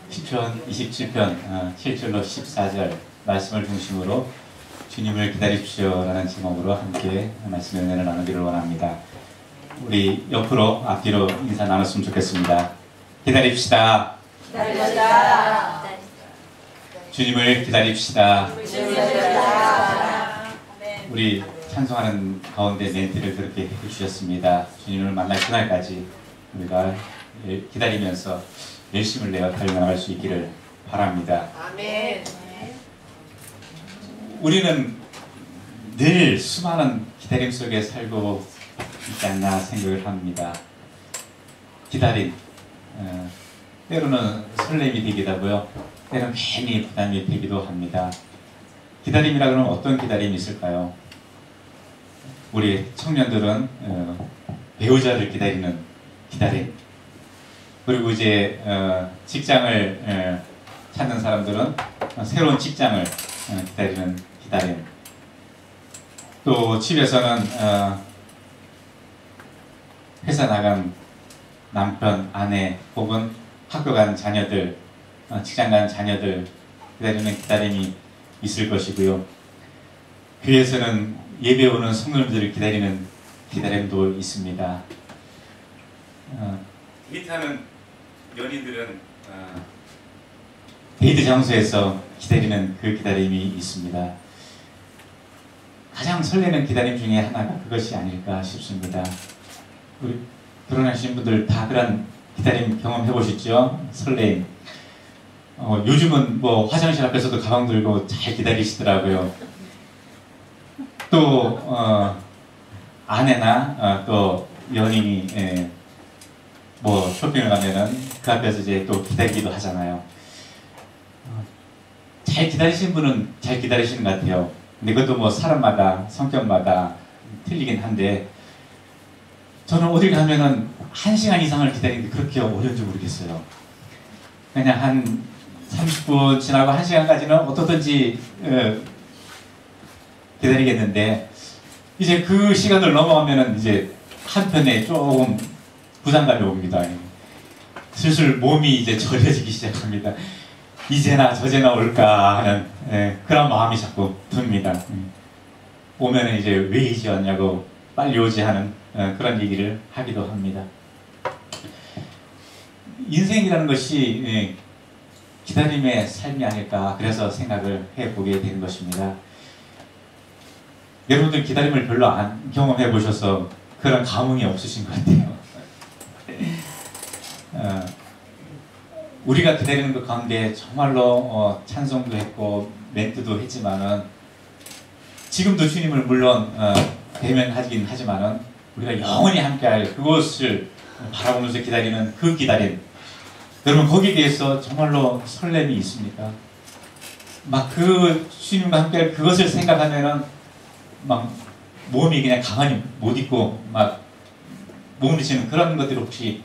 시편 27편 7절로 14절 말씀을 중심으로 주님을 기다리십시오라는 제목으로 함께 말씀의 은혜를 나누기를 원합니다. 우리 옆으로 앞뒤로 인사 나눴으면 좋겠습니다. 기다립시다. 기다립시다. 주님을 기다립시다. 우리 찬송하는 가운데 멘트를 그렇게 해주셨습니다. 주님을 만날 그날까지 우리가 기다리면서 열심을 내어 달려나갈 수 있기를 바랍니다. 아멘. 우리는 늘 수많은 기다림 속에 살고 있지 않나 생각을 합니다. 기다림, 때로는 설렘이 되기도 하고요. 때로는 괜히 부담이 되기도 합니다. 기다림이라 그러면 어떤 기다림이 있을까요? 우리 청년들은 배우자를 기다리는 기다림, 그리고 이제 직장을 찾는 사람들은 새로운 직장을 기다리는 기다림, 또 집에서는 회사 나간 남편, 아내 혹은 학교 간 자녀들, 직장 간 자녀들 기다리는 기다림이 있을 것이고요. 교회에서는 예배 오는 성도님들을 기다리는 기다림도 있습니다. 데이트하는 연인들은 데이트 장소에서 기다리는 그 기다림이 있습니다. 가장 설레는 기다림 중에 하나가 그것이 아닐까 싶습니다. 우리 결혼하신 분들 다 그런 기다림 경험해 보셨죠? 설레임. 요즘은 뭐 화장실 앞에서도 가방 들고 잘 기다리시더라고요. 또 아내나 또 연인이 뭐 쇼핑을 가면은 그 앞에서 이제 또 기다리기도 하잖아요. 잘 기다리시는 분은 잘 기다리시는 것 같아요. 근데 그것도 뭐 사람마다 성격마다 틀리긴 한데, 저는 어딜 가면은 1시간 이상을 기다리는데 그렇게 어려운지 모르겠어요. 그냥 한 30분 지나고 1시간까지는 어떻든지 기다리겠는데, 이제 그 시간을 넘어가면은 이제 한편에 조금 부담감이 옵니다. 슬슬 몸이 이제 저려지기 시작합니다. 이제나 저제나 올까 하는 그런 마음이 자꾸 듭니다. 오면은 이제 왜 이제 왔냐고 빨리 오지 하는 그런 얘기를 하기도 합니다. 인생이라는 것이 기다림의 삶이 아닐까, 그래서 생각을 해보게 되는 것입니다. 여러분들 기다림을 별로 안 경험해 보셔서 그런 감흥이 없으신 것 같아요. 우리가 기다리는 그 가운데 정말로 찬송도 했고 멘트도 했지만은, 지금도 주님을 물론 대면하긴 하지만은 우리가 영원히 함께할 그곳을 바라보면서 기다리는 그 기다림, 여러분 거기에 대해서 정말로 설렘이 있습니까? 막 그 주님과 함께할 그것을 생각하면은 막 몸이 그냥 가만히 못 있고 막 몸부림치는 그런 것들을 혹시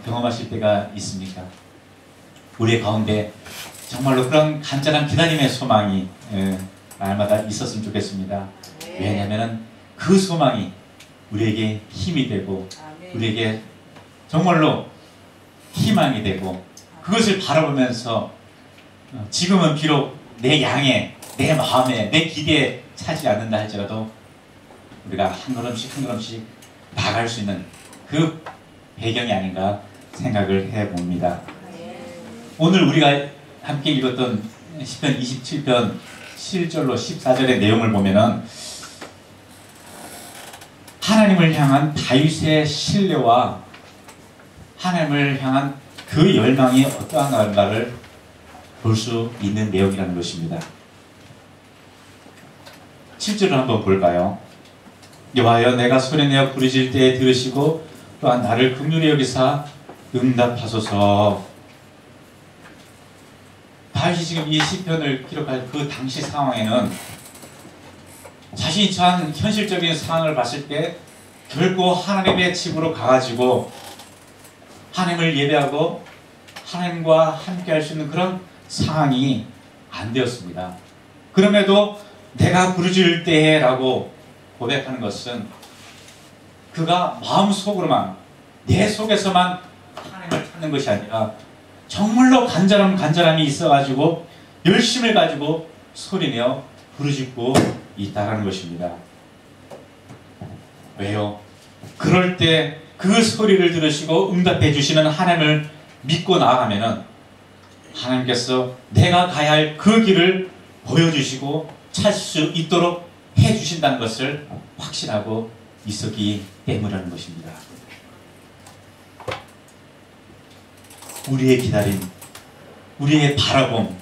경험하실 때가 있습니까? 우리의 가운데 정말로 그런 간절한 기다림의 소망이 날마다 있었으면 좋겠습니다. 왜냐하면 그 소망이 우리에게 힘이 되고 우리에게 정말로 희망이 되고, 그것을 바라보면서 지금은 비록 내 양에, 내 마음에, 내 기대에 차지 않는다 할지라도 우리가 한 걸음씩 한 걸음씩 나아갈 수 있는 그 배경이 아닌가 생각을 해봅니다. 오늘 우리가 함께 읽었던 시편 27편 7절로 14절의 내용을 보면은 하나님을 향한 다윗의 신뢰와 하나님을 향한 그 열망이 어떠한가를 볼 수 있는 내용이라는 것입니다. 7절을 한번 볼까요? 여호와여, 내가 소리내어 부르짖을 때에 들으시고 또한 나를 긍휼히 여기사 응답하소서. 다윗이 지금 이 시편을 기록할 그 당시 상황에는 자신이 처한 현실적인 상황을 봤을 때 결코 하나님의 집으로 가가지고 하나님을 예배하고 하나님과 함께 할 수 있는 그런 상황이 안 되었습니다. 그럼에도 내가 부르짖을 때에 라고 고백하는 것은 그가 마음속으로만, 내 속에서만 하나님을 찾는 것이 아니라 정말로 간절함이 있어가지고 열심을 가지고 소리내어 부르짖고 있다라는 것입니다. 왜요? 그럴 때 그 소리를 들으시고 응답해 주시는 하나님을 믿고 나아가면은 하나님께서 내가 가야 할 그 길을 보여주시고 찾을 수 있도록 해주신다는 것을 확신하고 있었기 때문이라는 것입니다. 우리의 기다림, 우리의 바라봄,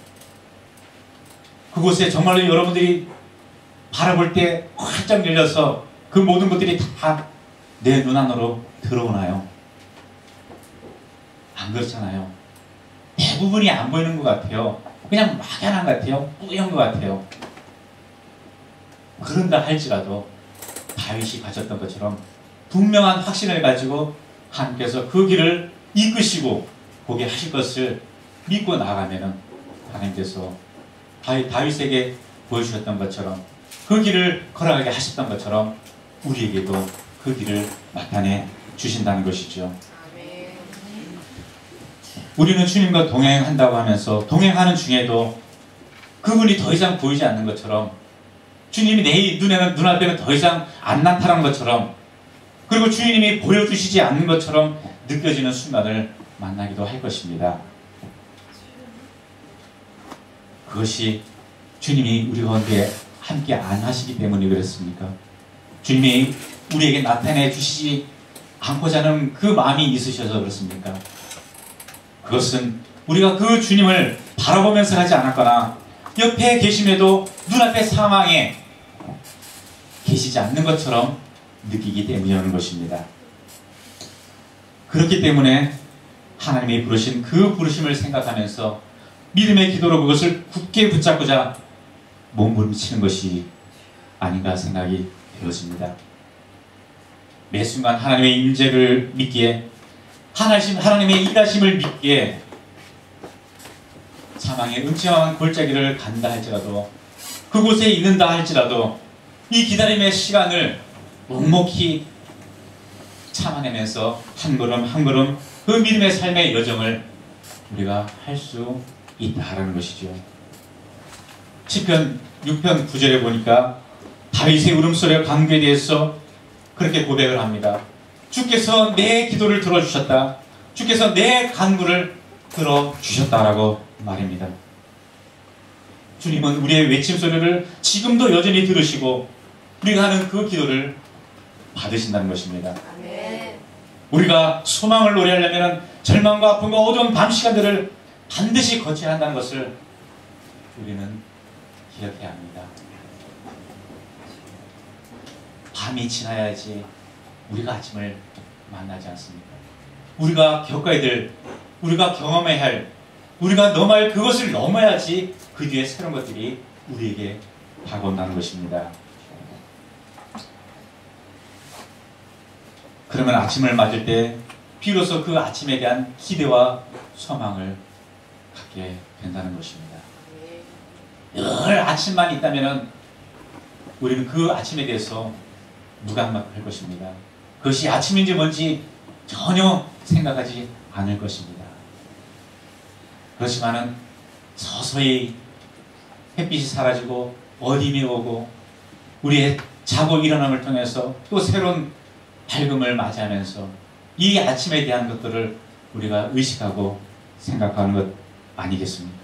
그곳에 정말로 여러분들이 바라볼 때 활짝 열려서 그 모든 것들이 다 내 눈 안으로 들어오나요? 안 그렇잖아요. 대부분이 안 보이는 것 같아요. 그냥 막연한 것 같아요. 뿌연 것 같아요. 그런다 할지라도 다윗이 가졌던 것처럼 분명한 확신을 가지고 하나님께서 그 길을 이끄시고 보게 하실 것을 믿고 나아가면은 하나님께서 다윗에게 보여주셨던 것처럼 그 길을 걸어가게 하셨던 것처럼 우리에게도 그 길을 나타내 주신다는 것이죠. 우리는 주님과 동행한다고 하면서 동행하는 중에도 그분이 더 이상 보이지 않는 것처럼 주님이 내 눈앞에는 더 이상 안 나타나는 것처럼 그리고 주님이 보여주시지 않는 것처럼 느껴지는 순간을 만나기도 할 것입니다. 그것이 주님이 우리 가운데 함께 안 하시기 때문에 그렇습니까? 주님이 우리에게 나타내 주시지 않고자 하는 그 마음이 있으셔서 그렇습니까? 그것은 우리가 그 주님을 바라보면서 하지 않았거나 옆에 계심에도 눈앞의 상황에 계시지 않는 것처럼 느끼기 때문이라는 것입니다. 그렇기 때문에 하나님이 부르신 그 부르심을 생각하면서 믿음의 기도로 그것을 굳게 붙잡고자 몸부림치는 것이 아닌가 생각이 되어집니다. 매 순간 하나님의 임재를 믿기에 하나님의 일하심을 믿기에 사망의 음침한 골짜기를 간다 할지라도 그곳에 있는다 할지라도 이 기다림의 시간을 묵묵히 참아내면서 한 걸음 한 걸음 그 믿음의 삶의 여정을 우리가 할 수 있다라는 것이죠. 시편 6편 9절에 보니까 다윗의 울음소리와 간구에 대해서 그렇게 고백을 합니다. 주께서 내 기도를 들어주셨다. 주께서 내 간구를 들어주셨다라고 말입니다. 주님은 우리의 외침소리를 지금도 여전히 들으시고 우리가 하는 그 기도를 받으신다는 것입니다. 우리가 소망을 노래하려면 절망과 아픔과 어두운 밤 시간들을 반드시 거쳐야 한다는 것을 우리는 기억해야 합니다. 밤이 지나야지 우리가 아침을 만나지 않습니까? 우리가 겪어야 될, 우리가 경험해야 할, 우리가 넘어야 할 그것을 넘어야지 그 뒤에 새로운 것들이 우리에게 다가온다는 것입니다. 그러면 아침을 맞을 때 비로소 그 아침에 대한 기대와 소망을 갖게 된다는 것입니다. 늘 아침만 있다면 우리는 그 아침에 대해서 무감각할 것입니다. 그것이 아침인지 뭔지 전혀 생각하지 않을 것입니다. 그렇지만은 서서히 햇빛이 사라지고 어둠이 오고 우리의 자고 일어남을 통해서 또 새로운 밝음을 맞이하면서 이 아침에 대한 것들을 우리가 의식하고 생각하는 것 아니겠습니까?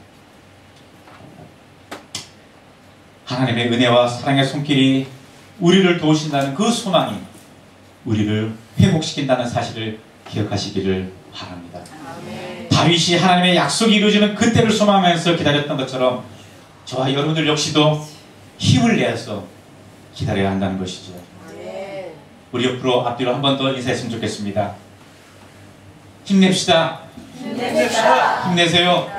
하나님의 은혜와 사랑의 손길이 우리를 도우신다는 그 소망이 우리를 회복시킨다는 사실을 기억하시기를 바랍니다. 다윗이 하나님의 약속이 이루어지는 그때를 소망하면서 기다렸던 것처럼 저와 여러분들 역시도 힘을 내서 기다려야 한다는 것이죠. 우리 옆으로 앞뒤로 한 번 더 인사했으면 좋겠습니다. 힘냅시다. 힘내세요.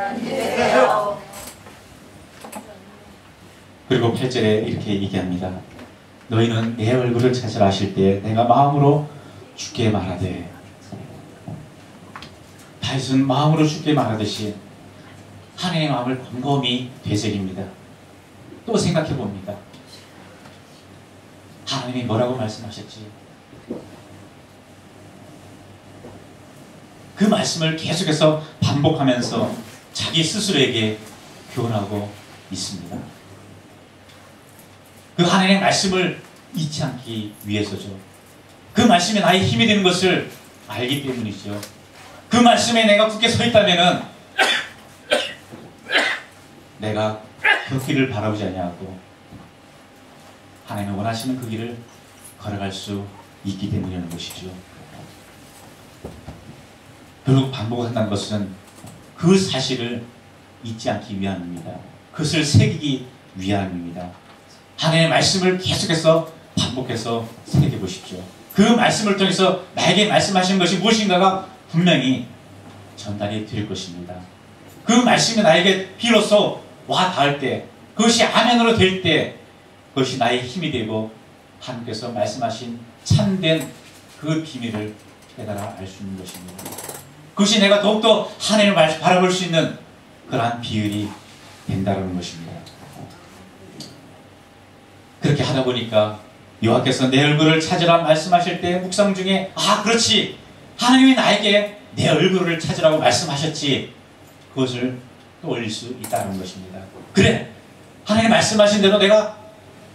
그리고 8절에 이렇게 얘기합니다. 너희는 내 얼굴을 찾으라 하실 때 내가 마음으로 주께 말하되. 다윗은 마음으로 주께 말하듯이 하나님의 마음을 곰곰이 되새깁니다. 또 생각해 봅니다. 하나님이 뭐라고 말씀하셨지? 그 말씀을 계속해서 반복하면서 자기 스스로에게 교훈하고 있습니다. 그 하나님의 말씀을 잊지 않기 위해서죠. 그 말씀이 나의 힘이 되는 것을 알기 때문이죠. 그 말씀에 내가 굳게 서 있다면은 내가 그 길을 바라보지 아니하고 하나님이 원하시는 그 길을 걸어갈 수 있기 때문이라는 것이죠. 결국 반복한다는 것은 그 사실을 잊지 않기 위함입니다. 그것을 새기기 위함입니다. 하나님의 말씀을 계속해서 반복해서 새겨보십시오. 그 말씀을 통해서 나에게 말씀하신 것이 무엇인가가 분명히 전달이 될 것입니다. 그 말씀이 나에게 비로소 와 닿을 때, 그것이 아멘으로 될 때, 그것이 나의 힘이 되고 하나님께서 말씀하신 참된 그 비밀을 깨달아 알 수 있는 것입니다. 그것이 내가 더욱더 하나님을 바라볼 수 있는 그러한 비율이 된다는 것입니다. 그렇게 하다 보니까 여호와께서 내 얼굴을 찾으라 말씀하실 때 묵상 중에 그렇지, 하나님이 나에게 내 얼굴을 찾으라고 말씀하셨지, 그것을 떠올릴 수 있다는 것입니다. 그래, 하나님 말씀하신 대로 내가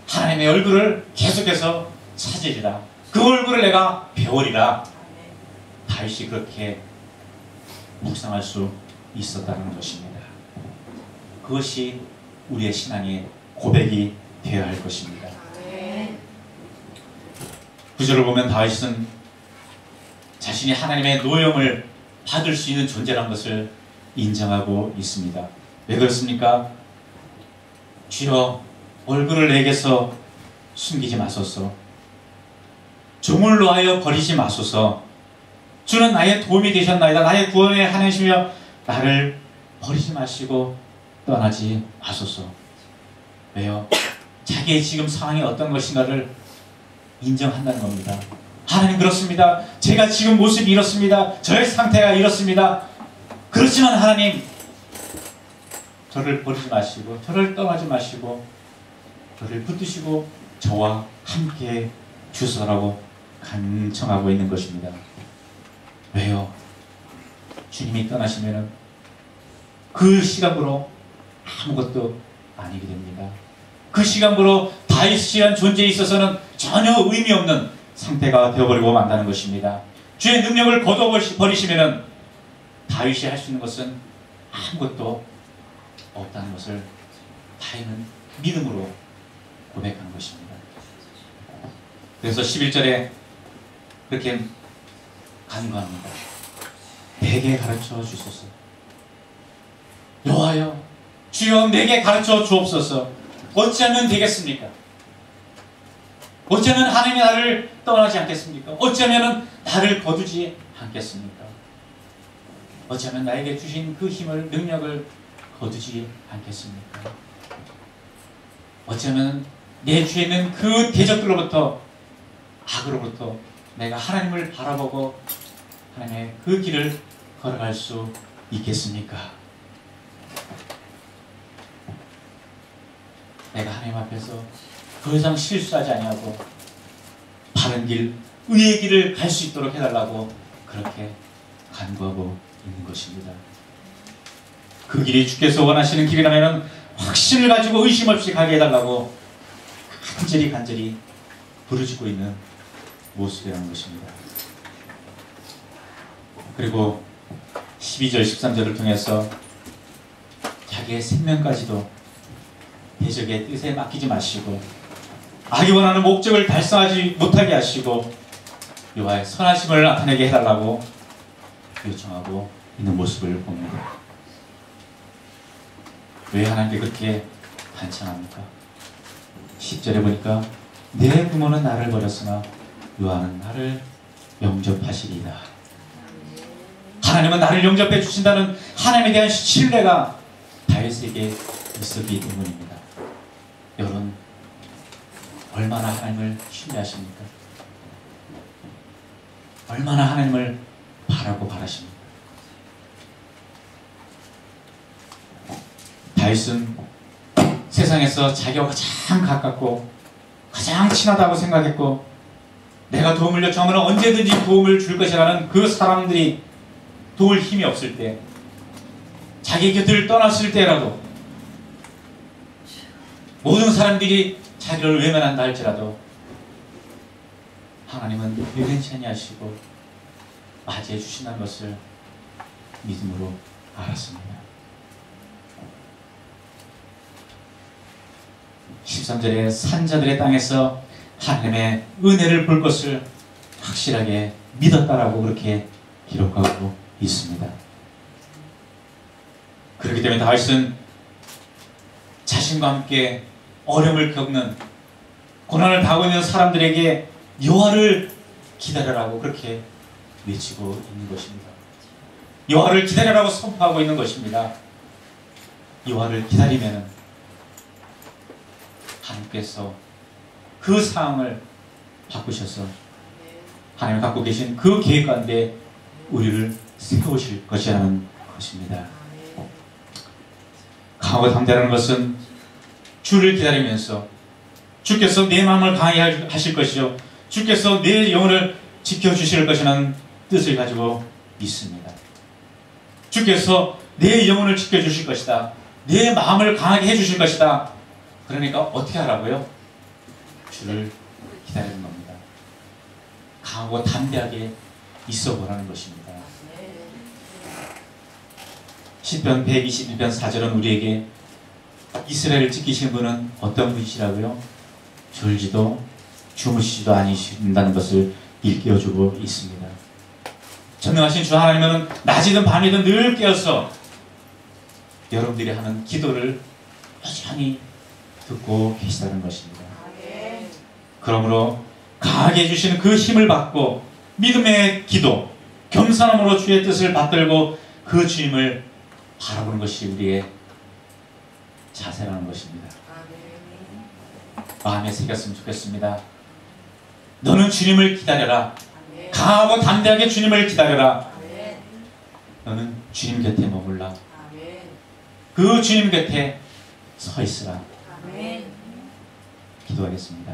하나님의 얼굴을 계속해서 찾으리라, 그 얼굴을 내가 배우리라. 다윗이 그렇게 묵상할 수 있었다는 것입니다. 그것이 우리의 신앙의 고백이 되어야 할 것입니다. 구절을 보면 다윗은 자신이 하나님의 노염을 받을 수 있는 존재라는 것을 인정하고 있습니다. 왜 그렇습니까? 주여, 얼굴을 내게서 숨기지 마소서. 종을 놓아여 버리지 마소서. 주는 나의 도움이 되셨나이다. 나의 구원의 하나님이시며 나를 버리지 마시고 떠나지 마소서. 왜요? 자기의 지금 상황이 어떤 것인가를 인정한다는 겁니다. 하나님, 그렇습니다. 제가 지금 모습이 이렇습니다. 저의 상태가 이렇습니다. 그렇지만 하나님, 저를 버리지 마시고 저를 떠나지 마시고 저를 붙드시고 저와 함께 주소서라고 간청하고 있는 것입니다. 왜요? 주님이 떠나시면 그 시간으로 아무것도 아니게 됩니다. 그 시간으로 다윗이란 존재에 있어서는 전혀 의미 없는 상태가 되어버리고 만다는 것입니다. 주의 능력을 거둬버리시면 다윗이 할 수 있는 것은 아무것도 없다는 것을 다윗은 믿음으로 고백하는 것입니다. 그래서 11절에 그렇게 간구합니다. 내게 가르쳐 주소서. 여호와여, 주여 내게 가르쳐 주옵소서. 어찌하면 되겠습니까? 어찌하면 하나님이 나를 떠나지 않겠습니까? 어찌하면 나를 거두지 않겠습니까? 어찌하면 나에게 주신 그 힘을, 능력을 거두지 않겠습니까? 어찌하면 내 주에 있는 그 대적들로부터, 악으로부터 내가 하나님을 바라보고 하나님의 그 길을 걸어갈 수 있겠습니까? 내가 하나님 앞에서 더 이상 실수하지 아니하고 바른 길, 의의 길을 갈 수 있도록 해달라고 그렇게 간구하고 있는 것입니다. 그 길이 주께서 원하시는 길이라면 확신을 가지고 의심 없이 가게 해달라고 간절히 부르짖고 있는 모습이라는 것입니다. 그리고 12절 13절을 통해서 자기의 생명까지도 대적의 뜻에 맡기지 마시고 악이 원하는 목적을 달성하지 못하게 하시고 여호와의 선하심을 나타내게 해달라고 요청하고 있는 모습을 봅니다. 왜 하나님께 그렇게 간청합니까? 10절에 보니까 내 부모는 나를 버렸으나 여호와는 나를 영접하시리이다. 하나님은 나를 영접해 주신다는 하나님에 대한 신뢰가 다윗에게 있었기 때문입니다. 여러분, 얼마나 하나님을 신뢰하십니까? 얼마나 하나님을 바라고 바라십니까? 다윗은 세상에서 자기와 가장 가깝고 가장 친하다고 생각했고 내가 도움을 요청하면 언제든지 도움을 줄 것이라는 그 사람들이 도울 힘이 없을 때, 자기 곁을 떠났을 때라도, 모든 사람들이 자기를 외면한다 할지라도 하나님은 여전치 아니하시고 맞이해 주신다는 것을 믿음으로 알았습니다. 13절에 산자들의 땅에서 하나님의 은혜를 볼 것을 확실하게 믿었다라고 그렇게 기록하고 있습니다. 그렇기 때문에 다윗은 자신과 함께 어려움을 겪는, 고난을 당하고 있는 사람들에게 여호와를 기다려라고 그렇게 외치고 있는 것입니다. 여호와를 기다려라고 선포하고 있는 것입니다. 여호와를 기다리면은 하나님께서 그 상황을 바꾸셔서 하나님 갖고 계신 그 계획 가운데 우리를 세우실 것이라는 것입니다. 강하고 담대라는 것은 주를 기다리면서 주께서 내 마음을 강하게 하실 것이요 주께서 내 영혼을 지켜주실 것이라는 뜻을 가지고 있습니다. 주께서 내 영혼을 지켜주실 것이다. 내 마음을 강하게 해주실 것이다. 그러니까 어떻게 하라고요? 주를 기다리는 겁니다. 강하고 담대하게 있어 보라는 것입니다. 시편 121편 4절은 우리에게 이스라엘을 지키신 분은 어떤 분이시라고요? 졸지도 주무시지도 아니신다는 것을 일깨워주고 있습니다. 전능하신 주 하나님은 낮이든 밤이든 늘 깨어서 여러분들이 하는 기도를 여전히 듣고 계시다는 것입니다. 그러므로 강하게 해주시는 그 힘을 받고 믿음의 기도, 겸손함으로 주의 뜻을 받들고 그 주님을 바라보는 것이 우리의 자세라는 것입니다. 마음에 새겼으면 좋겠습니다. 너는 주님을 기다려라. 강하고 담대하게 주님을 기다려라. 너는 주님 곁에 머물라. 그 주님 곁에 서 있으라. 기도하겠습니다.